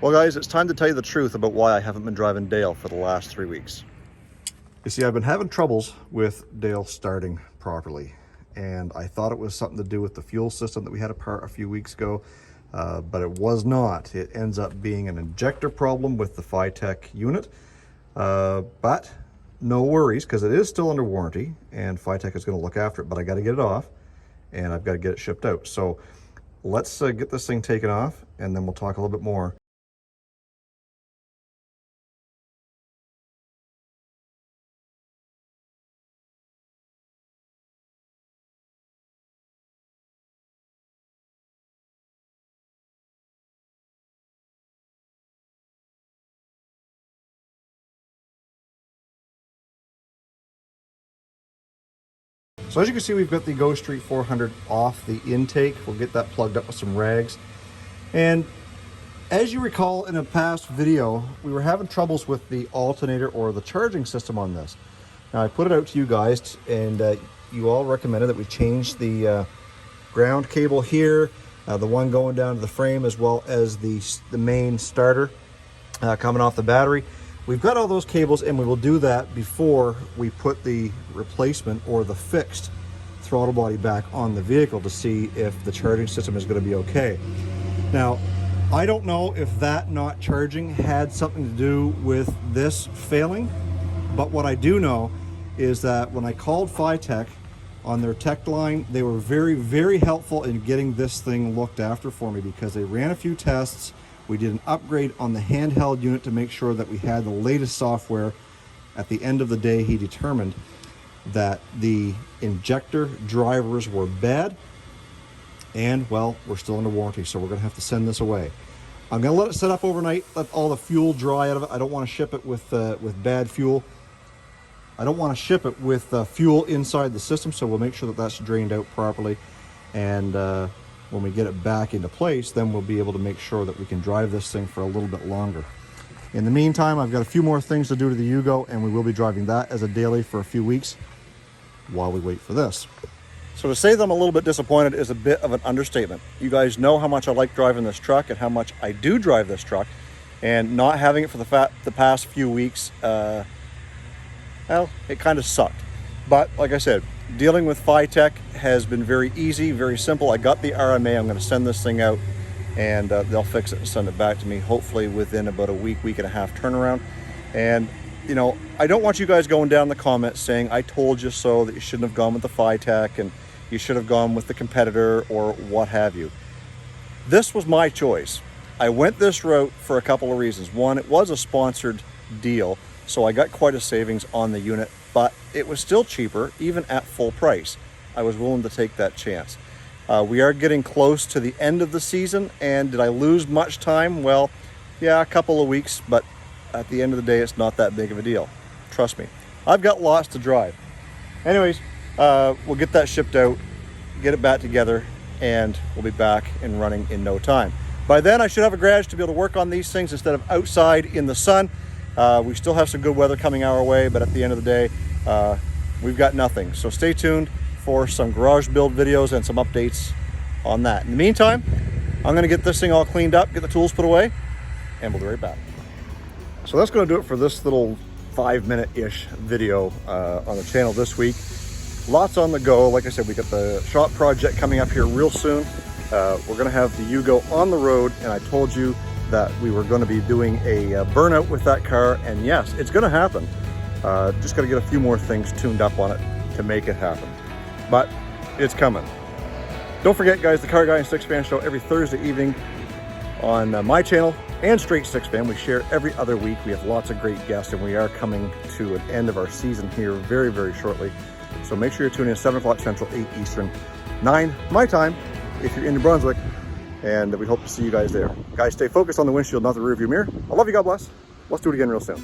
Well guys, it's time to tell you the truth about why I haven't been driving Dale for the last 3 weeks. You see, I've been having troubles with Dale starting properly, and I thought it was something to do with the fuel system that we had apart a few weeks ago, but it was not. It ends up being an injector problem with the FITECH unit, but no worries, because it is still under warranty and FITECH is going to look after it, but I got to get it off and I've got to get it shipped out. So let's get this thing taken off and then we'll talk a little bit more. So as you can see, we've got the Go Street 400 off the intake. We'll get that plugged up with some rags. And as you recall in a past video, we were having troubles with the alternator or the charging system on this. Now I put it out to you guys, and you all recommended that we change the ground cable here, the one going down to the frame, as well as the main starter coming off the battery. We've got all those cables, and we will do that before we put the replacement or the fixed throttle body back on the vehicle to see if the charging system is going to be okay. Now, I don't know if that not charging had something to do with this failing, but what I do know is that when I called FITECH on their tech line, they were very, very helpful in getting this thing looked after for me, because they ran a few tests. We did an upgrade on the handheld unit to make sure that we had the latest software. At the end of the day, he determined that the injector drivers were bad, and well, we're still under warranty, so we're gonna have to send this away. I'm gonna let it set up overnight, let all the fuel dry out of it. I don't want to ship it with bad fuel. I don't want to ship it with fuel inside the system, so we'll make sure that that's drained out properly. And when we get it back into place, then we'll be able to make sure that we can drive this thing for a little bit longer. In the meantime, I've got a few more things to do to the Yugo, and we will be driving that as a daily for a few weeks while we wait for this. So to say that I'm a little bit disappointed is a bit of an understatement. You guys know how much I like driving this truck and how much I do drive this truck, and not having it for the past few weeks, well, it kind of sucked. But like I said, dealing with FITECH has been very easy, very simple. I got the RMA. I'm going to send this thing out, and they'll fix it and send it back to me, hopefully within about a week and a half turnaround. And you know, I don't want you guys going down in the comments saying I told you so, that you shouldn't have gone with the FITECH and you should have gone with the competitor or what have you. This was my choice. I went this route for a couple of reasons. One, it was a sponsored deal, so I got quite a savings on the unit, but it was still cheaper even at full price. I was willing to take that chance. We are getting close to the end of the season, and did I lose much time? Well, yeah, a couple of weeks, but at the end of the day, it's not that big of a deal. Trust me, I've got lots to drive. Anyways, we'll get that shipped out, get it back together, and we'll be back and running in no time. By then, I should have a garage to be able to work on these things instead of outside in the sun. We still have some good weather coming our way, but at the end of the day, we've got nothing. So stay tuned for some garage build videos and some updates on that. In the meantime, I'm gonna get this thing all cleaned up, get the tools put away, and we'll be right back. So that's gonna do it for this little 5-minute-ish video on the channel this week. Lots on the go. Like I said, we got the shop project coming up here real soon. We're gonna have the Yugo on the road, and I told you that we were gonna be doing a burnout with that car, and yes, it's gonna happen. Just gotta get a few more things tuned up on it to make it happen. But it's coming. Don't forget, guys, the Car Guy and Six Fan show every Thursday evening on my channel and Straight Six Fan. We share every other week. We have lots of great guests, and we are coming to an end of our season here very, very shortly. So make sure you're tuning in 7 o'clock Central, 8 Eastern, 9 my time if you're in New Brunswick, and we hope to see you guys there. Guys, stay focused on the windshield, not the rearview mirror. I love you, God bless. Let's do it again real soon.